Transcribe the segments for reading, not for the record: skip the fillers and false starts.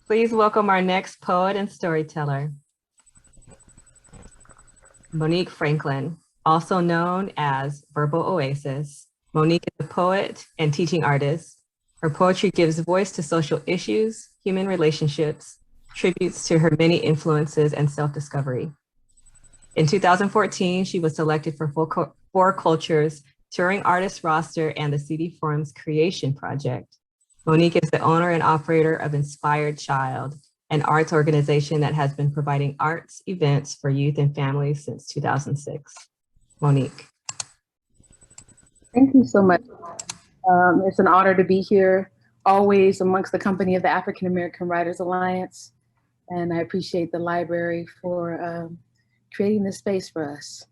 Please welcome our next poet and storyteller, Monique Franklin, also known as Verbal Oasis. Monique is a poet and teaching artist. Her poetry gives voice to social issues, human relationships, tributes to her many influences and self-discovery. In 2014, she was selected for Four Cultures Touring Artist Roster and the CD Forum's Creation Project. Monique is the owner and operator of Inspired Child, an arts organization that has been providing arts events for youth and families since 2006. Monique. Thank you so much. It's an honor to be here, always amongst the company of the African American Writers Alliance. And I appreciate the library for creating this space for us.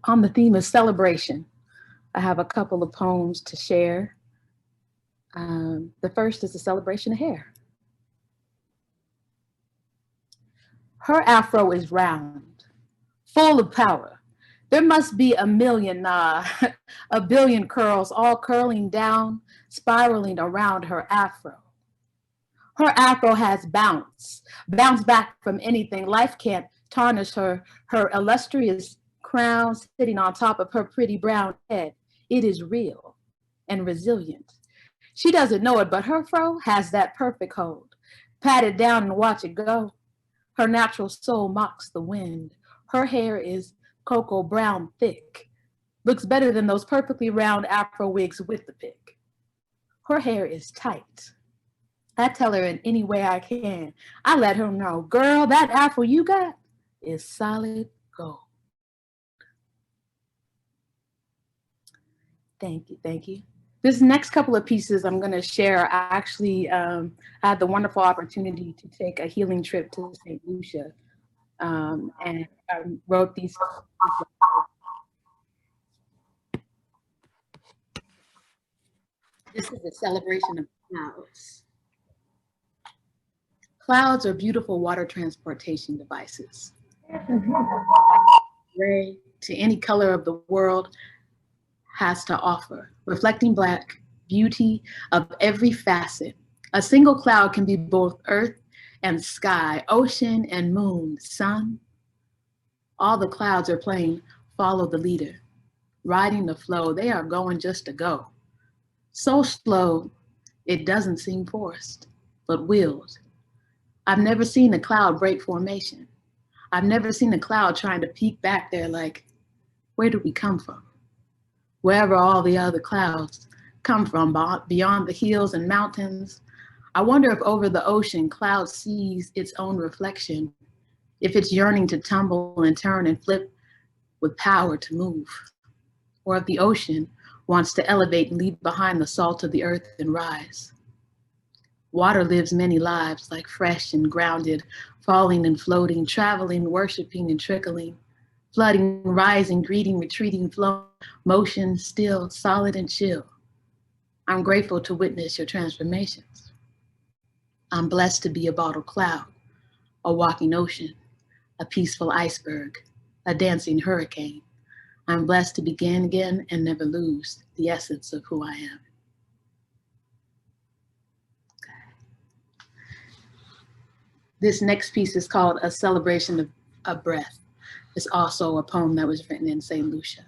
On the theme of celebration, I have a couple of poems to share. The first is a celebration of hair. Her afro is round, full of power. There must be a million, a billion curls all curling down, spiraling around her afro. Her afro has bounce back from anything. Life can't tarnish her illustrious crown sitting on top of her pretty brown head. It is real and resilient. She doesn't know it, but her fro has that perfect hold. Pat it down and watch it go. Her natural soul mocks the wind. Her hair is cocoa brown thick. Looks better than those perfectly round afro wigs with the pick. Her hair is tight. I tell her in any way I can. I let her know, girl, that afro you got is solid gold. Thank you, thank you. This next couple of pieces I'm going to share, I actually had the wonderful opportunity to take a healing trip to St. Lucia, and I wrote these. This is a celebration of clouds. Clouds are beautiful water transportation devices. Gray to any color of the world has to offer, reflecting Black beauty of every facet. A single cloud can be both earth and sky, ocean and moon, sun. All the clouds are playing follow the leader, riding the flow. They are going just to go. So slow, it doesn't seem forced, but willed. I've never seen a cloud break formation. I've never seen a cloud trying to peek back there like, where do we come from? Wherever all the other clouds come from, beyond the hills and mountains. I wonder if over the ocean, cloud sees its own reflection, if it's yearning to tumble and turn and flip with power to move, or if the ocean wants to elevate and leave behind the salt of the earth and rise. Water lives many lives, like fresh and grounded, falling and floating, traveling, worshiping and trickling, flooding, rising, greeting, retreating, flowing, motion, still, solid and chill. I'm grateful to witness your transformations. I'm blessed to be a bottled cloud, a walking ocean, a peaceful iceberg, a dancing hurricane. I'm blessed to begin again and never lose the essence of who I am. This next piece is called A Celebration of Breath. It's also a poem that was written in St. Lucia.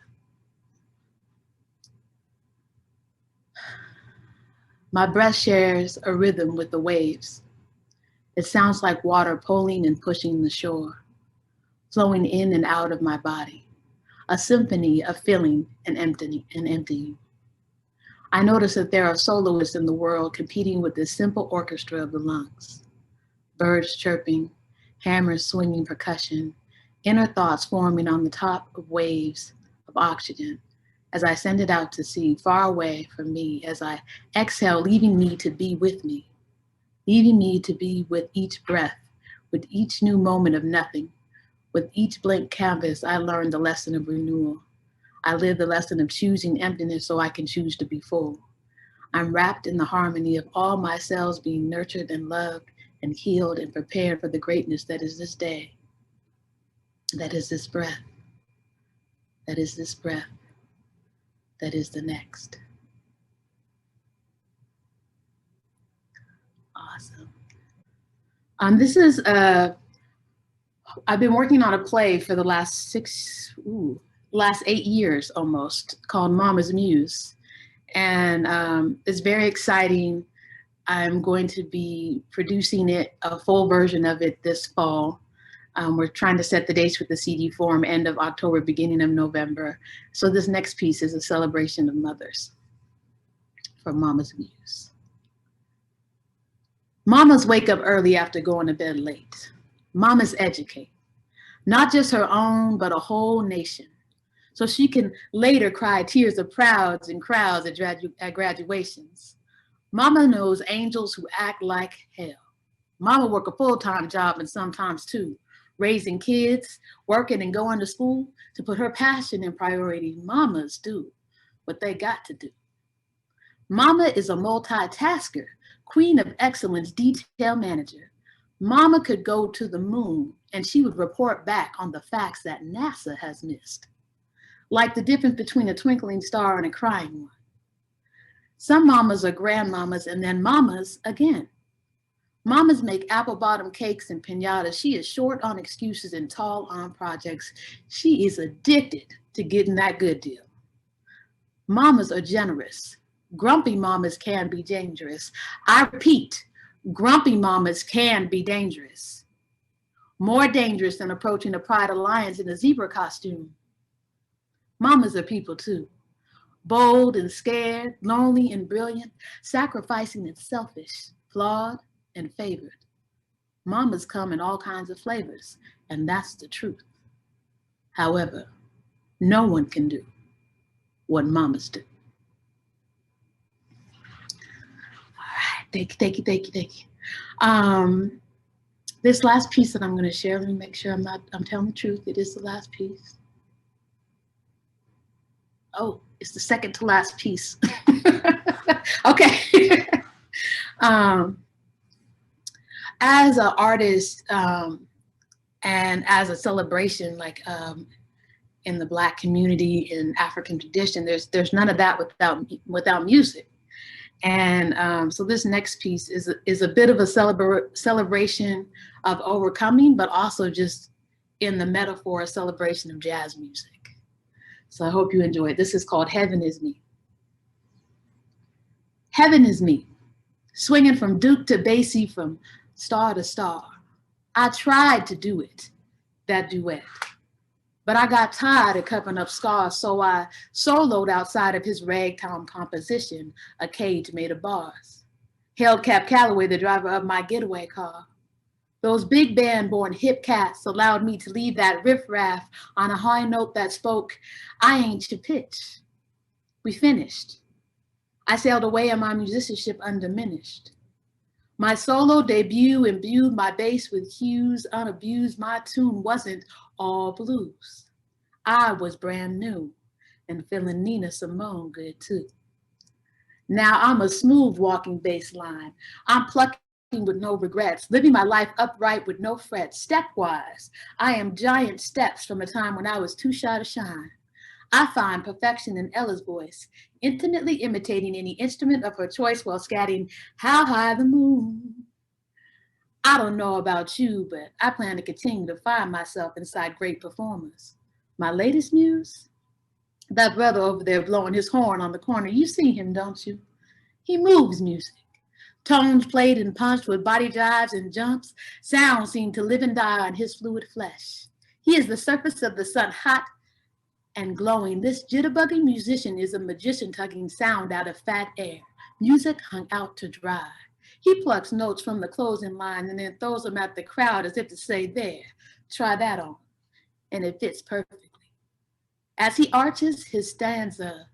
My breath shares a rhythm with the waves. It sounds like water pulling and pushing the shore, flowing in and out of my body, a symphony of filling and emptying. I notice that there are soloists in the world competing with this simple orchestra of the lungs. Birds chirping, hammers swinging percussion, inner thoughts forming on the top of waves of oxygen as I send it out to sea, far away from me, as I exhale, leaving me to be with me, leaving me to be with each breath, with each new moment of nothing. With each blank canvas, I learn the lesson of renewal. I live the lesson of choosing emptiness so I can choose to be full. I'm wrapped in the harmony of all my cells being nurtured and loved and healed and prepared for the greatness that is this day, that is this breath, that is this breath, that is the next. Awesome. This is, I've been working on a play for the last 8 years almost, called Mama's Muse. And it's very exciting. I'm going to be producing it, a full version of it, this fall. We're trying to set the dates with the CD form, end of October, beginning of November. So this next piece is a celebration of mothers for Mama's Muse. Mamas wake up early after going to bed late. Mamas educate, not just her own, but a whole nation, so she can later cry tears of prouds and crowds at graduations. Mama knows angels who act like hell. Mama work a full-time job and sometimes two, raising kids, working and going to school to put her passion in priority. Mamas do what they got to do. Mama is a multitasker, queen of excellence, detail manager. Mama could go to the moon and she would report back on the facts that NASA has missed, like the difference between a twinkling star and a crying one. Some mamas are grandmamas and then mamas again. Mamas make apple bottom cakes and piñatas. She is short on excuses and tall on projects. She is addicted to getting that good deal. Mamas are generous. Grumpy mamas can be dangerous. I repeat, grumpy mamas can be dangerous. More dangerous than approaching a Pride Alliance in a zebra costume. Mamas are people too. Bold and scared, lonely and brilliant, sacrificing and selfish, flawed and favored. Mamas come in all kinds of flavors, and that's the truth. However, no one can do what mamas do. Thank you. This last piece that I'm going to share, let me make sure I'm telling the truth. It is the last piece. Oh, it's the second to last piece. Okay. As an artist and as a celebration, like in the Black community, in African tradition, there's none of that without music. And so this next piece is a bit of a celebration of overcoming, but also just in the metaphor, a celebration of jazz music. So I hope you enjoy it. This is called Heaven Is Me. Heaven is me, swinging from Duke to Basie, from star to star. I tried to do it, that duet, but I got tired of covering up scars, so I soloed outside of his ragtime composition, a cage made of bars. Hailed Cap Calloway, the driver of my getaway car. Those big band-born hip cats allowed me to leave that riffraff on a high note that spoke, I ain't your pitch. We finished. I sailed away on my musicianship undiminished. My solo debut imbued my bass with hues unabused. My tune wasn't all blues. I was brand new and feeling Nina Simone good too. Now I'm a smooth walking bass line. I'm plucking with no regrets, living my life upright with no frets. Stepwise, I am giant steps from a time when I was too shy to shine. I find perfection in Ella's voice, intimately imitating any instrument of her choice while scatting How High the Moon. I don't know about you, but I plan to continue to find myself inside great performers. My latest muse? That brother over there blowing his horn on the corner, you see him, don't you? He moves music. Tones played and punched with body jives and jumps. Sounds seem to live and die on his fluid flesh. He is the surface of the sun, hot and glowing. This jitterbugging musician is a magician tugging sound out of fat air. Music hung out to dry. He plucks notes from the closing line and then throws them at the crowd as if to say, there, try that on. And it fits perfectly. As he arches his stanza,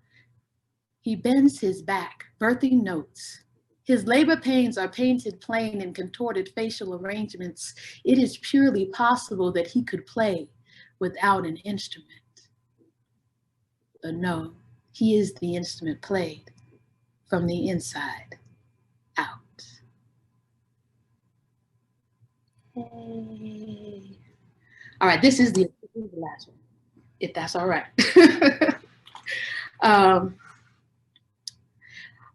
he bends his back, birthing notes. His labor pains are painted plain in contorted facial arrangements. It is purely possible that he could play without an instrument. But no, he is the instrument played from the inside out. Hey. All right, this is the last one, if that's all right.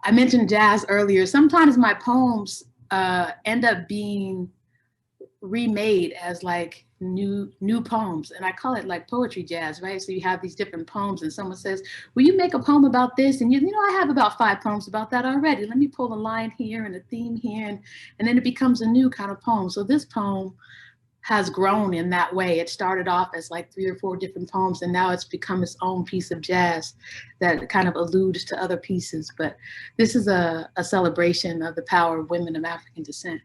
I mentioned jazz earlier. Sometimes my poems end up being remade as like new poems, and I call it like poetry jazz, right? So you have these different poems and someone says, will you make a poem about this? And you know, I have about 5 poems about that already. Let me pull a line here and a theme here, and then it becomes a new kind of poem. So this poem has grown in that way. It started off as like 3 or 4 different poems, and now it's become its own piece of jazz that kind of alludes to other pieces. But this is a celebration of the power of women of African descent.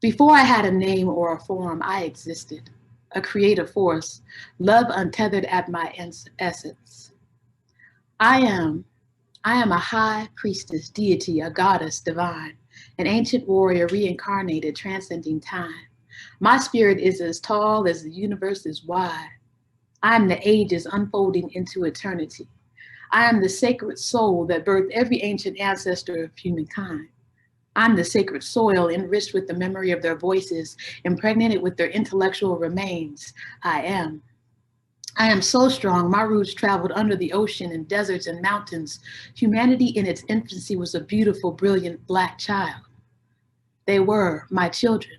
Before I had a name or a form, I existed, a creative force, love untethered at my essence. I am a high priestess, deity, a goddess divine, an ancient warrior reincarnated, transcending time. My spirit is as tall as the universe is wide. I am the ages unfolding into eternity. I am the sacred soul that birthed every ancient ancestor of humankind. I'm the sacred soil enriched with the memory of their voices, impregnated with their intellectual remains. I am so strong, my roots traveled under the ocean and deserts and mountains. Humanity in its infancy was a beautiful, brilliant Black child. They were my children.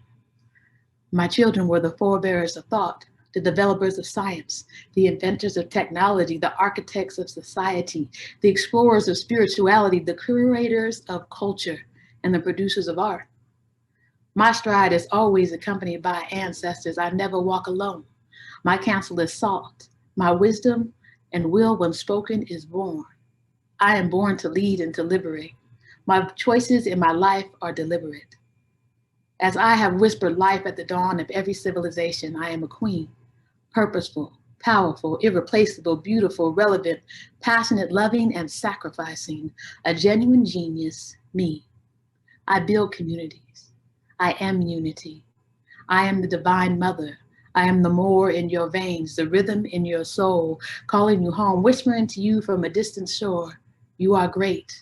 My children were the forebearers of thought, the developers of science, the inventors of technology, the architects of society, the explorers of spirituality, the curators of culture, and the producers of art. My stride is always accompanied by ancestors. I never walk alone. My counsel is sought. My wisdom and will, when spoken, is born. I am born to lead and to liberate. My choices in my life are deliberate. As I have whispered life at the dawn of every civilization, I am a queen, purposeful, powerful, irreplaceable, beautiful, relevant, passionate, loving, and sacrificing, a genuine genius, me. I build communities. I am unity. I am the divine mother. I am the more in your veins, the rhythm in your soul, calling you home, whispering to you from a distant shore. You are great.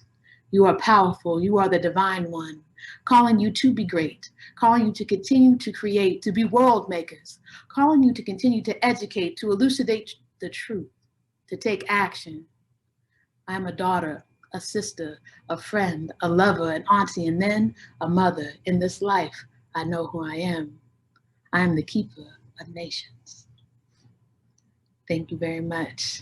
You are powerful. You are the divine one, calling you to be great, calling you to continue to create, to be world makers, calling you to continue to educate, to elucidate the truth, to take action. I am a daughter, a sister, a friend, a lover, an auntie, and then a mother. In this life, I know who I am. I am the keeper of nations. Thank you very much.